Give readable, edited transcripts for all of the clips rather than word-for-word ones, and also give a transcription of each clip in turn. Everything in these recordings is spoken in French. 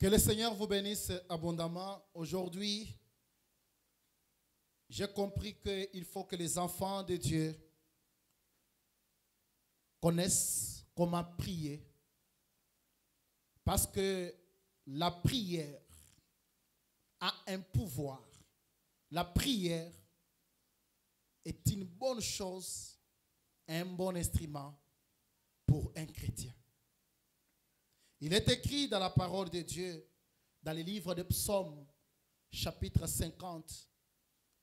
Que le Seigneur vous bénisse abondamment. Aujourd'hui, j'ai compris qu'il faut que les enfants de Dieu connaissent comment prier. Parce que la prière a un pouvoir. La prière est une bonne chose, un bon instrument pour un chrétien. Il est écrit dans la parole de Dieu, dans le livre de Psaumes, chapitre 50,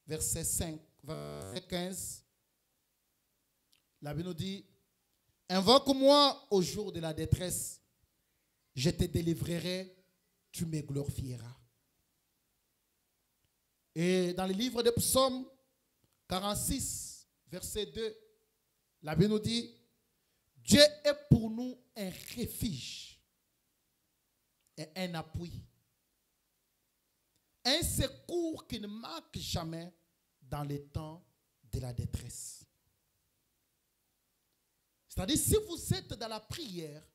verset 5, verset 15. La Bible nous dit, « Invoque-moi au jour de la détresse, je te délivrerai, tu me glorifieras. » Et dans le livre de Psaumes 46, verset 2, la Bible nous dit, « Dieu est pour nous un refuge et un appui, un secours qui ne manque jamais dans les temps de la détresse. » C'est-à-dire, si vous êtes dans la prière,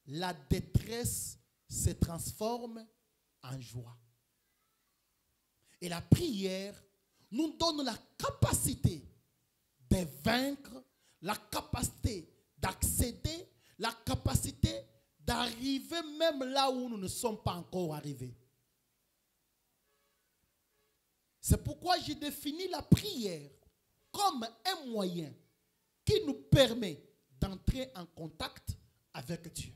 la détresse se transforme en joie. Et la prière nous donne la capacité de vaincre, la capacité d'accéder, la capacité d'arriver même là où nous ne sommes pas encore arrivés. C'est pourquoi j'ai défini la prière comme un moyen qui nous permet d'entrer en contact avec Dieu.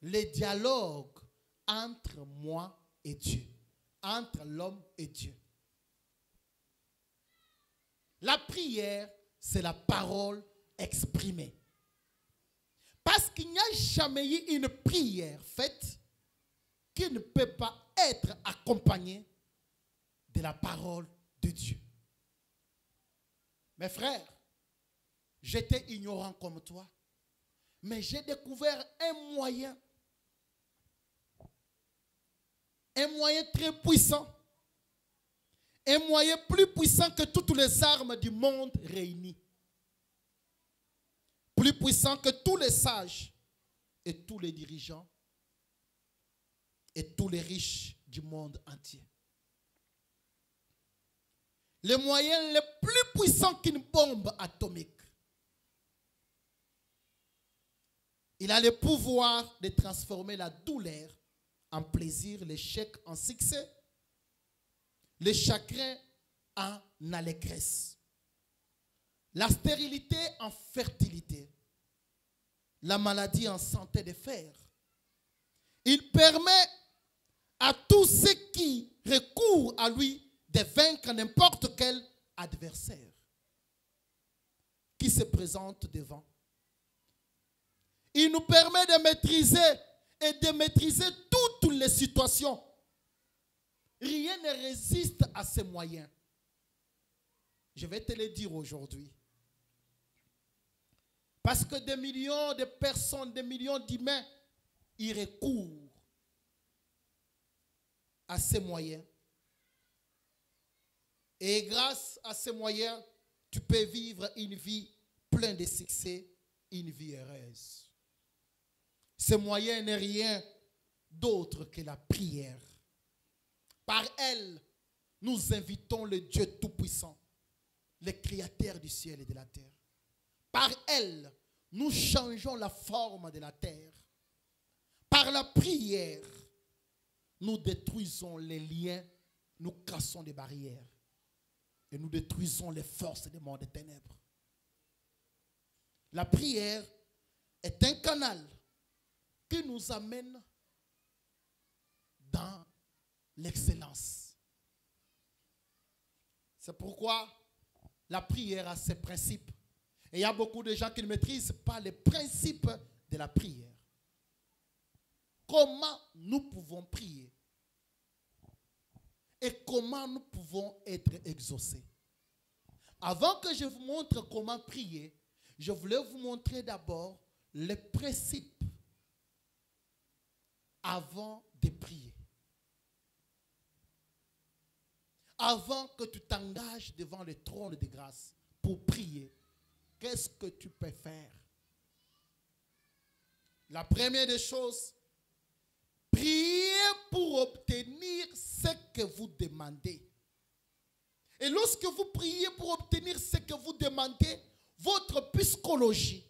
Le dialogue entre moi et Dieu, entre l'homme et Dieu. La prière, c'est la parole exprimée. Parce qu'il n'y a jamais eu une prière faite qui ne peut pas être accompagnée de la parole de Dieu. Mes frères, j'étais ignorant comme toi, mais j'ai découvert un moyen très puissant, un moyen plus puissant que toutes les armes du monde réunies, plus puissant que tous les sages et tous les dirigeants et tous les riches du monde entier. Le moyen le plus puissant qu'une bombe atomique. Il a le pouvoir de transformer la douleur en plaisir, l'échec en succès, le chagrin en allégresse, la stérilité en fertilité, la maladie en santé de fer. Il permet à tous ceux qui recourent à lui de vaincre n'importe quel adversaire qui se présente devant. Il nous permet de maîtriser toutes les situations. Rien ne résiste à ces moyens. Je vais te le dire aujourd'hui. Parce que des millions de personnes, des millions d'humains, ils recourent à ces moyens. Et grâce à ces moyens, tu peux vivre une vie pleine de succès, une vie heureuse. Ce moyen n'est rien d'autre que la prière. Par elle, nous invitons le Dieu Tout-Puissant, le Créateur du ciel et de la terre. Par elle, nous changeons la forme de la terre. Par la prière, nous détruisons les liens, nous cassons les barrières et nous détruisons les forces des mondes des ténèbres. La prière est un canal qui nous amène dans l'excellence. C'est pourquoi la prière a ses principes. Et il y a beaucoup de gens qui ne maîtrisent pas les principes de la prière. Comment nous pouvons prier? Et comment nous pouvons être exaucés? Avant que je vous montre comment prier, je voulais vous montrer d'abord les principes avant de prier. Avant que tu t'engages devant le trône de grâce pour prier, qu'est-ce que tu peux faire? La première des choses, pour obtenir ce que vous demandez. Et lorsque vous priez pour obtenir ce que vous demandez, votre psychologie,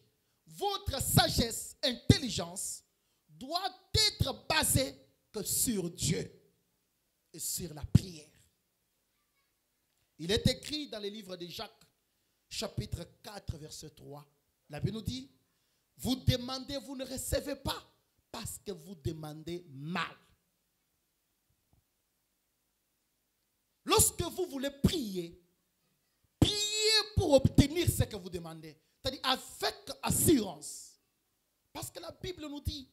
votre sagesse, intelligence doit être basée que sur Dieu et sur la prière. Il est écrit dans le livre de Jacques, chapitre 4, verset 3. La Bible nous dit, vous demandez, vous ne recevez pas parce que vous demandez mal. Lorsque vous voulez prier, priez pour obtenir ce que vous demandez. C'est-à-dire avec assurance. Parce que la Bible nous dit,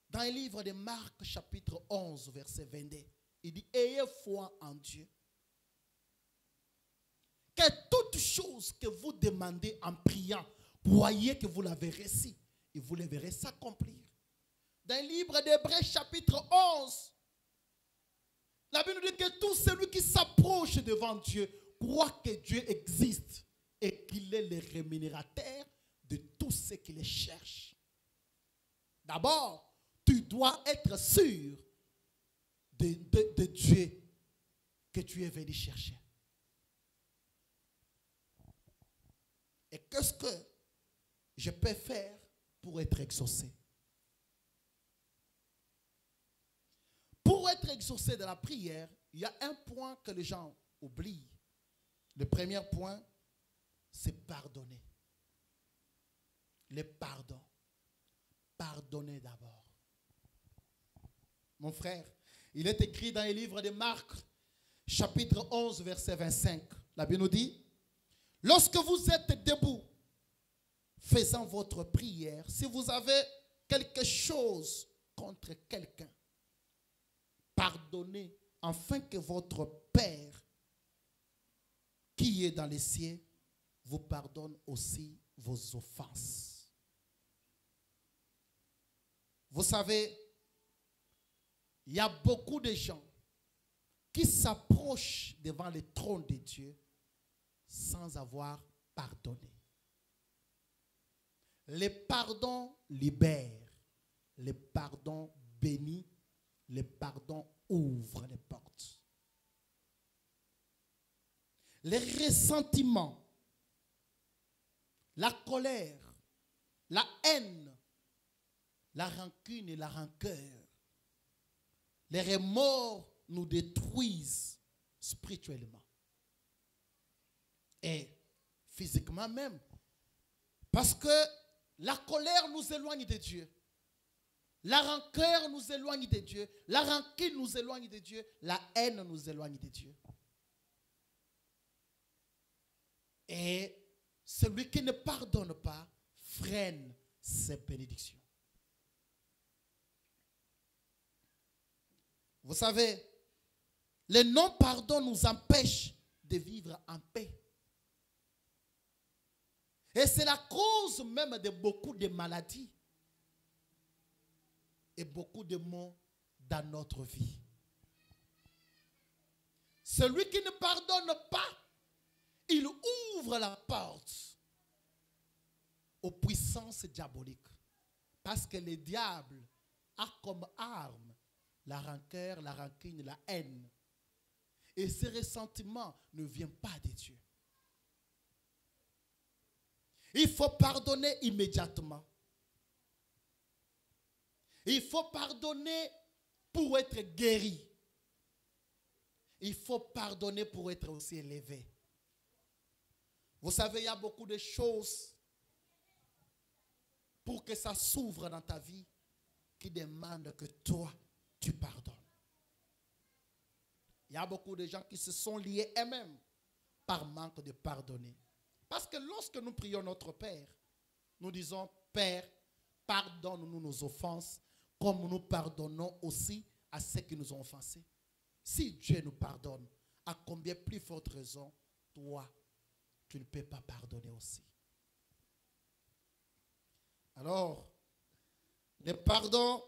dans le livre de Marc, chapitre 11, verset 22, il dit, ayez foi en Dieu. Que toute chose que vous demandez en priant, croyez que vous l'avez reçu et vous le verrez s'accomplir. Dans le livre d'Hébreux, chapitre 11, la Bible nous dit que tout celui qui s'approche devant Dieu croit que Dieu existe et qu'il est le rémunérateur de tous ceux qui le cherchent. D'abord, tu dois être sûr de Dieu que tu es venu chercher. Et qu'est-ce que je peux faire pour être exaucé? Pour être exaucé de la prière, il y a un point que les gens oublient. Le premier point, c'est pardonner. Le pardon. Pardonner d'abord. Mon frère, il est écrit dans le livre de Marc, chapitre 11, verset 25. La Bible nous dit, lorsque vous êtes debout, faisant votre prière, si vous avez quelque chose contre quelqu'un, pardonnez, afin que votre Père, qui est dans les cieux, vous pardonne aussi vos offenses. Vous savez, il y a beaucoup de gens qui s'approchent devant le trône de Dieu sans avoir pardonné. Le pardon libère, le pardon bénit, le pardon ouvre les portes. Les ressentiments, la colère, la haine, la rancune et la rancœur, les remords nous détruisent spirituellement et physiquement même. Parce que la colère nous éloigne de Dieu. La rancœur nous éloigne de Dieu. La rancune nous éloigne de Dieu. La haine nous éloigne de Dieu. Et celui qui ne pardonne pas freine ses bénédictions. Vous savez, le non-pardon nous empêche de vivre en paix. Et c'est la cause même de beaucoup de maladies et beaucoup de maux dans notre vie. Celui qui ne pardonne pas, il ouvre la porte aux puissances diaboliques. Parce que le diable a comme arme la rancœur, la rancune, la haine. Et ces ressentiments ne viennent pas de Dieu. Il faut pardonner immédiatement. Il faut pardonner pour être guéri. Il faut pardonner pour être aussi élevé. Vous savez, il y a beaucoup de choses pour que ça s'ouvre dans ta vie qui demandent que toi, tu pardonnes. Il y a beaucoup de gens qui se sont liés eux-mêmes par manque de pardonner. Parce que lorsque nous prions notre Père, nous disons, Père, pardonne-nous nos offenses, comme nous pardonnons aussi à ceux qui nous ont offensés. Si Dieu nous pardonne, à combien plus forte raison, toi, tu ne peux pas pardonner aussi. Alors, le pardon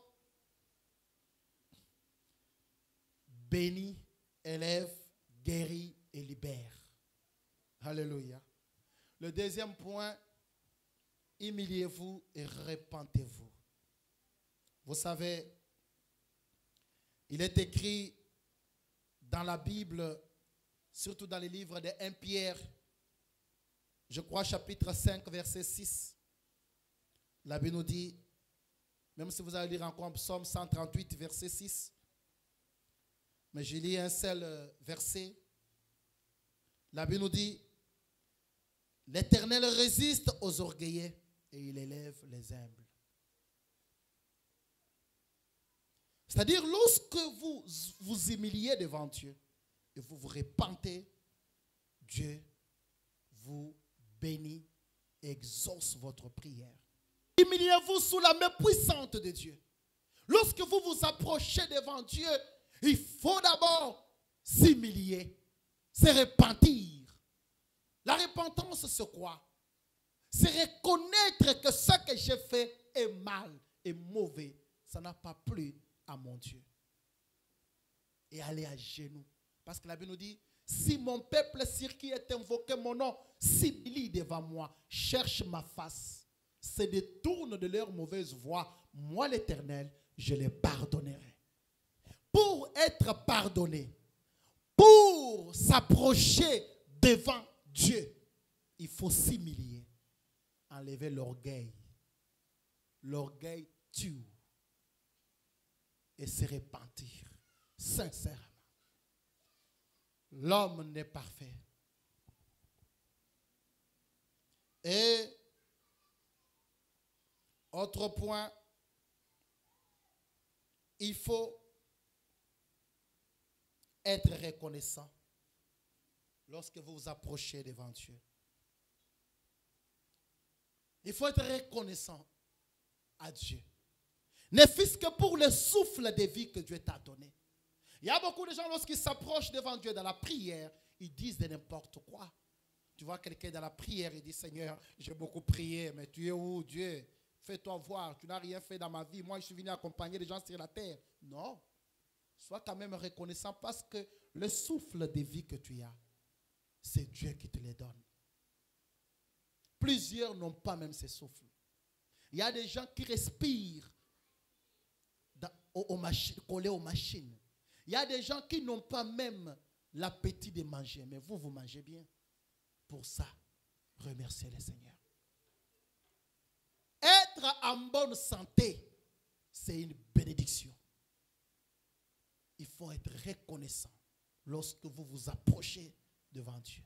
bénit, élève, guérit et libère. Alléluia. Le deuxième point, humiliez-vous et repentez-vous. Vous savez, Il est écrit dans la Bible, surtout dans les livres de 1 Pierre, je crois chapitre 5, verset 6. La Bible nous dit, même si vous allez lire encore Psaume 138, verset 6, mais je lis un seul verset. La Bible nous dit, l'Éternel résiste aux orgueilleux et il élève les humbles. C'est-à-dire, lorsque vous vous humiliez devant Dieu et vous vous repentez, Dieu vous bénit et exauce votre prière. Humiliez-vous sous la main puissante de Dieu. Lorsque vous vous approchez devant Dieu, il faut d'abord s'humilier, se repentir. La repentance, c'est quoi? C'est reconnaître que ce que j'ai fait est mal, est mauvais. Ça n'a pas plu à mon Dieu. Et aller à genoux. Parce que la Bible nous dit, si mon peuple sur qui est invoqué mon nom s'humilie devant moi, cherche ma face, se détourne de leur mauvaise voie, moi l'Éternel, je les pardonnerai. Pour être pardonné, pour s'approcher devant Dieu, il faut s'humilier, enlever l'orgueil. L'orgueil tue. Et se repentir sincèrement. L'homme n'est parfait. Et autre point, il faut être reconnaissant lorsque vous vous approchez devant Dieu. Il faut être reconnaissant à Dieu. Ne fût-ce que pour le souffle de vie que Dieu t'a donné. Il y a beaucoup de gens, lorsqu'ils s'approchent devant Dieu dans la prière, ils disent de n'importe quoi. Tu vois quelqu'un dans la prière, il dit, Seigneur, j'ai beaucoup prié, mais tu es où, Dieu? Fais-toi voir, tu n'as rien fait dans ma vie. Moi, je suis venu accompagner les gens sur la terre. Non. Sois quand même reconnaissant parce que le souffle de vie que tu as, c'est Dieu qui te le donne. Plusieurs n'ont pas même ce souffle. Il y a des gens qui respirent collés aux machines. Il y a des gens qui n'ont pas même l'appétit de manger, mais vous, vous mangez bien. Pour ça, remerciez le Seigneur. Être en bonne santé, c'est une bénédiction. Il faut être reconnaissant lorsque vous vous approchez devant Dieu.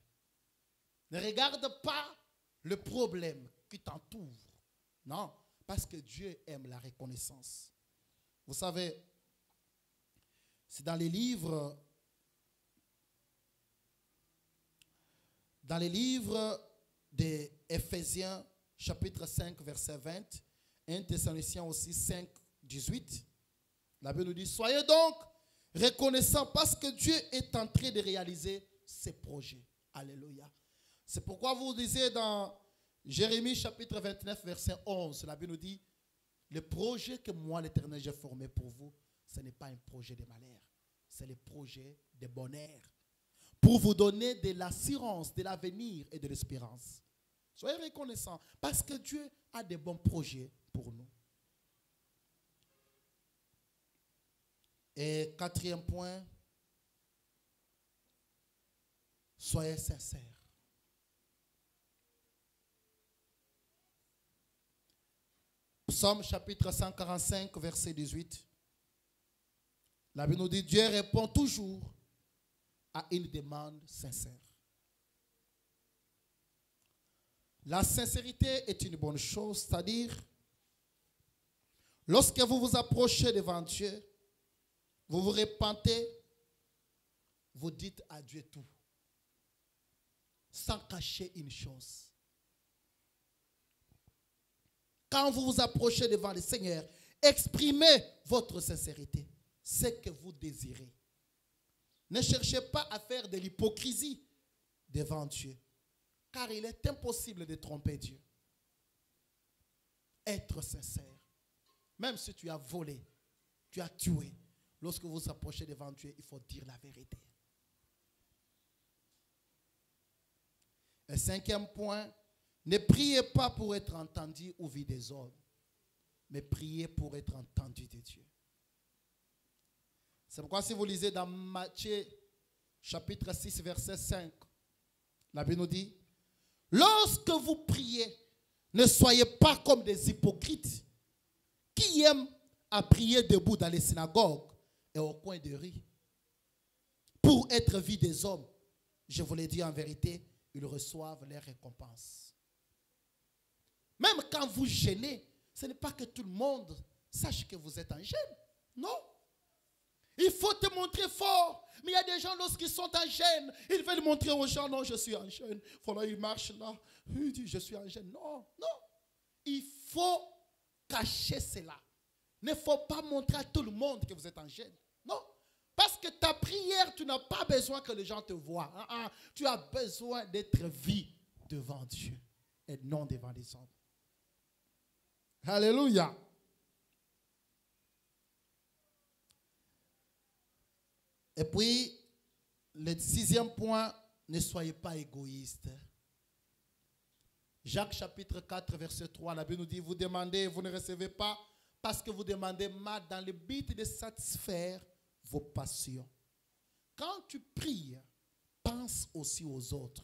Ne regarde pas le problème qui t'entoure. Non, parce que Dieu aime la reconnaissance. Vous savez, c'est dans les livres d'Éphésiens, chapitre 5, verset 20, 1 Thessaloniciens aussi 5, 18, la Bible nous dit, soyez donc reconnaissants parce que Dieu est en train de réaliser ses projets. Alléluia. C'est pourquoi vous lisez dans Jérémie, chapitre 29, verset 11, la Bible nous dit, le projet que moi, l'Éternel, j'ai formé pour vous, ce n'est pas un projet de malheur. C'est le projet de bonheur. Pour vous donner de l'assurance, de l'avenir et de l'espérance. Soyez reconnaissants parce que Dieu a de bons projets pour nous. Et quatrième point, soyez sincères. Psaume chapitre 145, verset 18. La Bible nous dit, Dieu répond toujours à une demande sincère. La sincérité est une bonne chose, c'est-à-dire, lorsque vous vous approchez devant Dieu, vous vous repentez, vous dites à Dieu tout, sans cacher une chose. Quand vous vous approchez devant le Seigneur, exprimez votre sincérité, ce que vous désirez. Ne cherchez pas à faire de l'hypocrisie devant Dieu, car il est impossible de tromper Dieu. Être sincère, même si tu as volé, tu as tué, lorsque vous vous approchez devant Dieu, il faut dire la vérité. Le cinquième point, ne priez pas pour être entendu ou vu des hommes, mais priez pour être entendu de Dieu. C'est pourquoi si vous lisez dans Matthieu chapitre 6 verset 5, la Bible nous dit, lorsque vous priez, ne soyez pas comme des hypocrites qui aiment à prier debout dans les synagogues et au coin de rue pour être vus des hommes. Je vous l'ai dit en vérité, ils reçoivent leur récompense. Même quand vous gênez, ce n'est pas que tout le monde sache que vous êtes en gêne. Non. Il faut te montrer fort. Mais il y a des gens, lorsqu'ils sont en gêne, ils veulent montrer aux gens, non, je suis en gêne. Voilà, ils marchent là. Il dit, je suis en gêne. Non, non. Il faut cacher cela. Il ne faut pas montrer à tout le monde que vous êtes en gêne. Non. Parce que ta prière, tu n'as pas besoin que les gens te voient. Tu as besoin d'être vu devant Dieu et non devant les hommes. Alléluia. Et puis, le 6e point, ne soyez pas égoïste. Jacques chapitre 4, verset 3, la Bible nous dit, vous demandez, vous ne recevez pas, parce que vous demandez mal dans le but de satisfaire vos passions. Quand tu pries, pense aussi aux autres.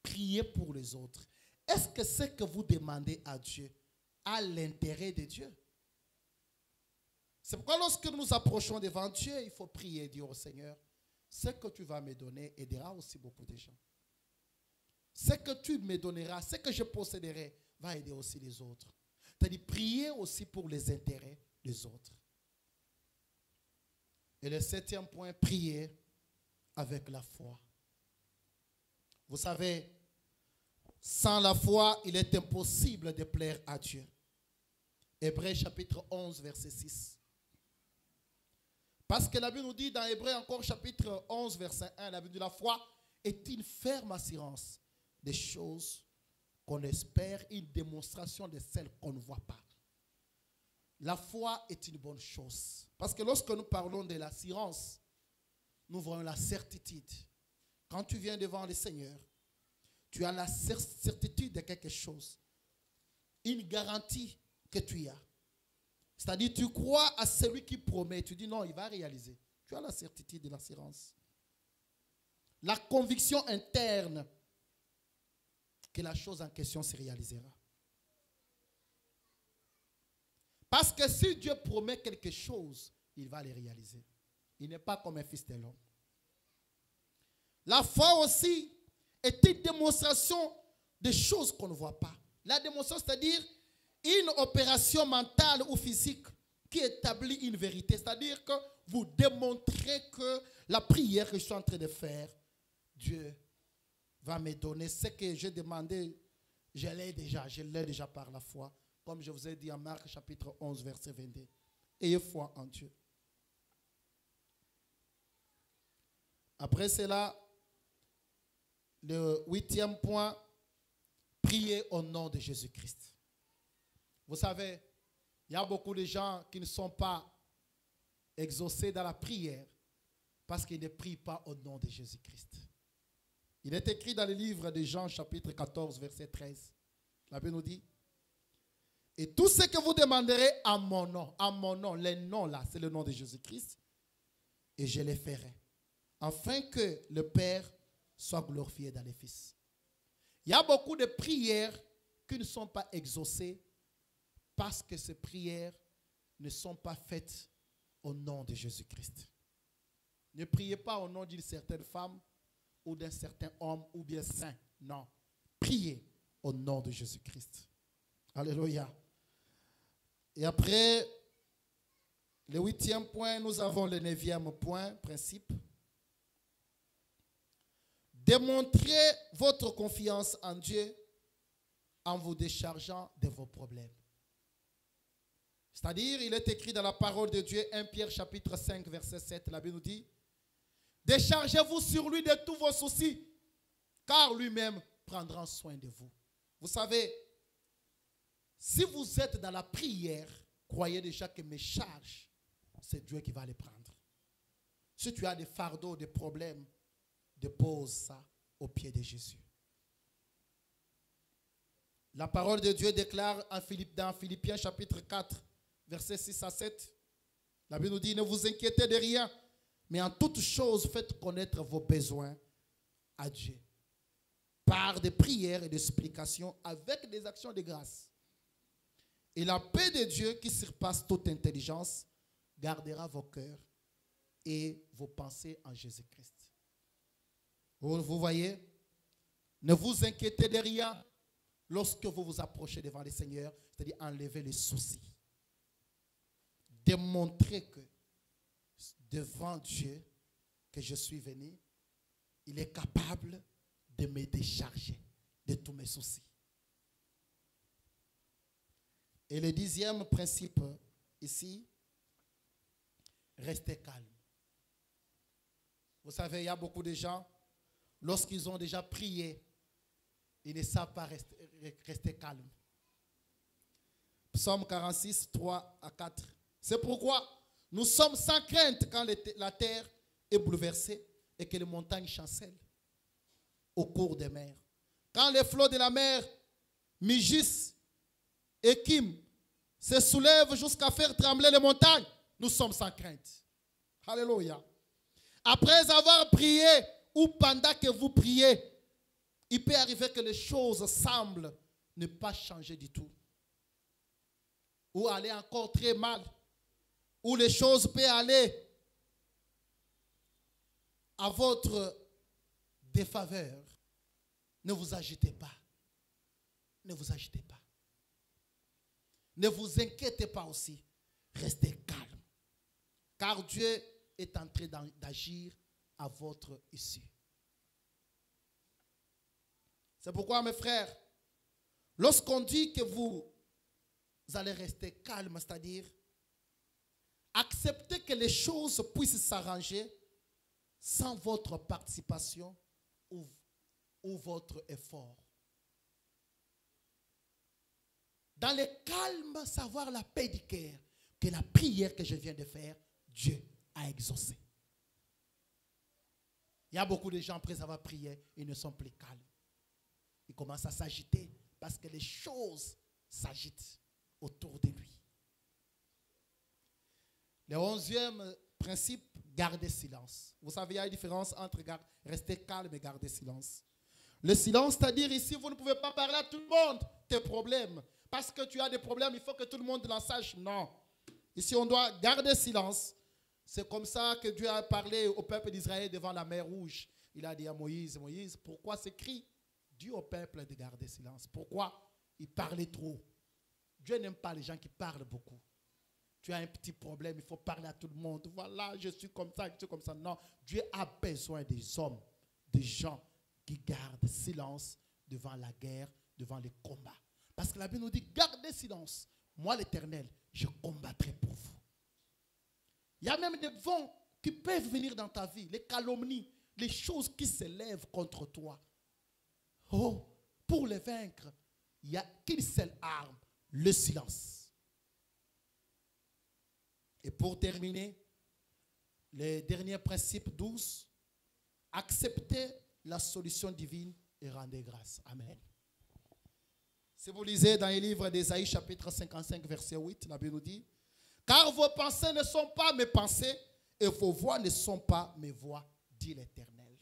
Priez pour les autres. Est-ce que ce que vous demandez à Dieu a l'intérêt de Dieu? C'est pourquoi lorsque nous nous approchons devant Dieu, il faut prier et dire au Seigneur, ce que tu vas me donner aidera aussi beaucoup de gens. Ce que tu me donneras, ce que je posséderai, va aider aussi les autres. C'est-à-dire prier aussi pour les intérêts des autres. Et le 7e point, prier avec la foi. Vous savez, sans la foi, il est impossible de plaire à Dieu. Hébreux chapitre 11, verset 6. Parce que la Bible nous dit dans Hébreux encore chapitre 11, verset 1, la Bible dit la foi est une ferme assurance des choses qu'on espère, une démonstration de celles qu'on ne voit pas. La foi est une bonne chose. Parce que lorsque nous parlons de l'assurance, nous voyons la certitude. Quand tu viens devant le Seigneur, tu as la certitude de quelque chose. Une garantie que tu as. C'est-à-dire, tu crois à celui qui promet. Tu dis non, il va réaliser. Tu as la certitude de l'assurance. La conviction interne que la chose en question se réalisera. Parce que si Dieu promet quelque chose, il va le réaliser. Il n'est pas comme un fils de l'homme. La foi aussi est une démonstration de choses qu'on ne voit pas. La démonstration, c'est-à-dire une opération mentale ou physique qui établit une vérité. C'est-à-dire que vous démontrez que la prière que je suis en train de faire, Dieu va me donner ce que j'ai demandé. Je l'ai déjà par la foi. Comme je vous ai dit en Marc chapitre 11, verset 22. Ayez foi en Dieu. Après cela, le 8e point, priez au nom de Jésus-Christ. Vous savez, il y a beaucoup de gens qui ne sont pas exaucés dans la prière parce qu'ils ne prient pas au nom de Jésus-Christ. Il est écrit dans le livre de Jean chapitre 14, verset 13. La Bible nous dit, et tout ce que vous demanderez à mon nom, les noms là, c'est le nom de Jésus-Christ, et je les ferai, afin que le Père soit glorifié dans les Fils. Il y a beaucoup de prières qui ne sont pas exaucées parce que ces prières ne sont pas faites au nom de Jésus-Christ. Ne priez pas au nom d'une certaine femme ou d'un certain homme ou bien saint. Non. Priez au nom de Jésus-Christ. Alléluia. Et après, le 8e point, nous avons le 9e point, principe. Démontrez votre confiance en Dieu en vous déchargeant de vos problèmes. C'est-à-dire, il est écrit dans la parole de Dieu, 1 Pierre chapitre 5, verset 7, la Bible nous dit, déchargez-vous sur lui de tous vos soucis, car lui-même prendra soin de vous. Vous savez, si vous êtes dans la prière, croyez déjà que mes charges, c'est Dieu qui va les prendre. Si tu as des fardeaux, des problèmes, dépose ça au pied de Jésus. La parole de Dieu déclare dans Philippiens chapitre 4, versets 6 à 7. La Bible nous dit, ne vous inquiétez de rien, mais en toute chose, faites connaître vos besoins à Dieu. Par des prières et des explications avec des actions de grâce. Et la paix de Dieu qui surpasse toute intelligence gardera vos cœurs et vos pensées en Jésus-Christ. Vous voyez, ne vous inquiétez de rien lorsque vous vous approchez devant le Seigneur, c'est-à-dire enlever les soucis. Démontrer que devant Dieu que je suis venu, il est capable de me décharger de tous mes soucis. Et le 10e principe ici, restez calme. Vous savez, il y a beaucoup de gens, lorsqu'ils ont déjà prié, ils ne savent pas rester calmes. Psaume 46, 3 à 4. C'est pourquoi nous sommes sans crainte quand la terre est bouleversée et que les montagnes chancellent au cours des mers. Quand les flots de la mer mugissent et écument, se soulèvent jusqu'à faire trembler les montagnes, nous sommes sans crainte. Alléluia. Après avoir prié ou pendant que vous priez, il peut arriver que les choses semblent ne pas changer du tout. Ou aller encore très mal. Ou les choses peuvent aller à votre défaveur. Ne vous agitez pas. Ne vous agitez pas. Ne vous inquiétez pas aussi. Restez calme. Car Dieu est en train d'agir à votre issue. C'est pourquoi, mes frères, lorsqu'on dit que vous allez rester calme, c'est-à-dire accepter que les choses puissent s'arranger sans votre participation ou votre effort. Dans le calme, savoir la paix du cœur, que la prière que je viens de faire, Dieu a exaucé. Il y a beaucoup de gens, après avoir prié, ils ne sont plus calmes. Ils commencent à s'agiter parce que les choses s'agitent autour de lui. Le 11e principe, garder silence. Vous savez, il y a une différence entre rester calme et garder silence. Le silence, c'est-à-dire ici, vous ne pouvez pas parler à tout le monde tes problèmes. Parce que tu as des problèmes, il faut que tout le monde l'en sache. Non. Ici, on doit garder silence. C'est comme ça que Dieu a parlé au peuple d'Israël devant la mer Rouge. Il a dit à Moïse, Moïse, pourquoi ce cri? Dis au peuple de garder silence. Pourquoi? Il parlait trop. Dieu n'aime pas les gens qui parlent beaucoup. Tu as un petit problème, il faut parler à tout le monde. Voilà, je suis comme ça, je suis comme ça. Non, Dieu a besoin des hommes, des gens qui gardent silence devant la guerre, devant les combats. Parce que la Bible nous dit, gardez silence. Moi, l'Éternel, je combattrai pour vous. Il y a même des vents qui peuvent venir dans ta vie, les calomnies, les choses qui s'élèvent contre toi. Oh, pour les vaincre, il n'y a qu'une seule arme, le silence. Et pour terminer, le dernier principe 12, acceptez la solution divine et rendez grâce. Amen. Si vous lisez dans les livres d'Ésaïe chapitre 55 verset 8, la Bible nous dit, car vos pensées ne sont pas mes pensées et vos voix ne sont pas mes voix, dit l'Éternel.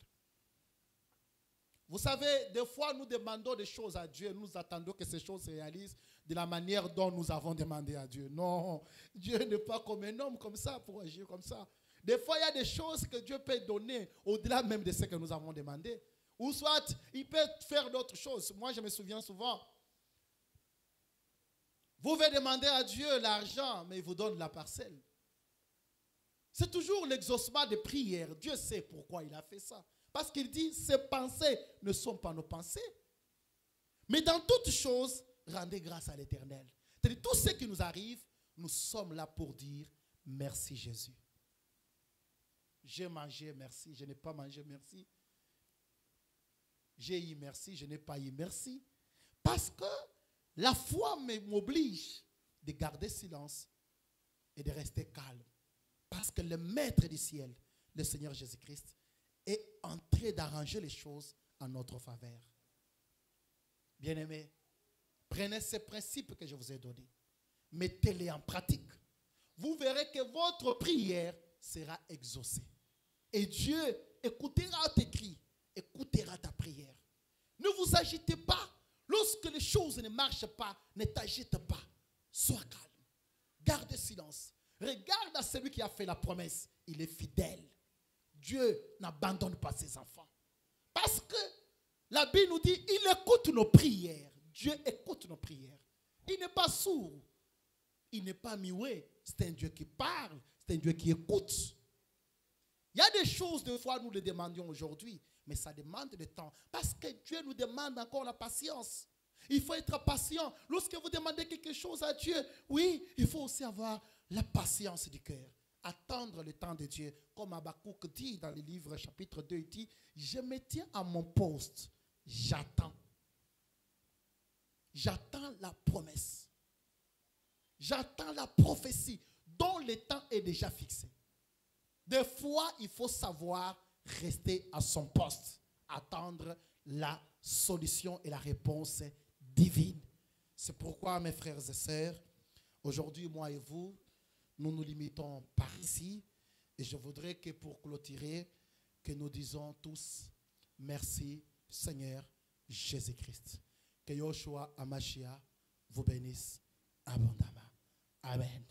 Vous savez, des fois nous demandons des choses à Dieu, nous attendons que ces choses se réalisent de la manière dont nous avons demandé à Dieu. Non, Dieu n'est pas comme un homme comme ça pour agir comme ça. Des fois, il y a des choses que Dieu peut donner au-delà même de ce que nous avons demandé. Ou soit, il peut faire d'autres choses. Moi, je me souviens souvent, vous pouvez demander à Dieu l'argent, mais il vous donne la parcelle. C'est toujours l'exaucement des prières. Dieu sait pourquoi il a fait ça. Parce qu'il dit, ces pensées ne sont pas nos pensées. Mais dans toutes choses, rendez grâce à l'Éternel. C'est-à-dire, tout ce qui nous arrive, nous sommes là pour dire, merci Jésus. J'ai mangé, merci. Je n'ai pas mangé, merci. J'ai eu merci, je n'ai pas eu merci. Parce que la foi m'oblige de garder silence et de rester calme. Parce que le Maître du ciel, le Seigneur Jésus-Christ, est en train d'arranger les choses en notre faveur. Bien-aimés, prenez ces principes que je vous ai donnés. Mettez-les en pratique. Vous verrez que votre prière sera exaucée. Et Dieu écoutera tes cris, écoutera ta prière. Ne vous agitez pas. Lorsque les choses ne marchent pas, ne t'agite pas. Sois calme. Garde silence. Regarde à celui qui a fait la promesse. Il est fidèle. Dieu n'abandonne pas ses enfants. Parce que la Bible nous dit, il écoute nos prières. Dieu écoute nos prières. Il n'est pas sourd. Il n'est pas muet. C'est un Dieu qui parle. C'est un Dieu qui écoute. Il y a des choses, des fois, nous les demandions aujourd'hui. Mais ça demande du temps. Parce que Dieu nous demande encore la patience. Il faut être patient. Lorsque vous demandez quelque chose à Dieu, oui, il faut aussi avoir la patience du cœur. Attendre le temps de Dieu. Comme Habakkuk dit dans le livre chapitre 2, il dit, je me tiens à mon poste. J'attends. J'attends la promesse. J'attends la prophétie dont le temps est déjà fixé. Des fois, il faut savoir rester à son poste, attendre la solution et la réponse divine. C'est pourquoi, mes frères et sœurs, aujourd'hui, moi et vous, nous nous limitons par ici. Et je voudrais que pour clôturer, que nous disons tous, merci Seigneur Jésus-Christ. Que Yoshua Amashia vous bénisse abondamment. Amen.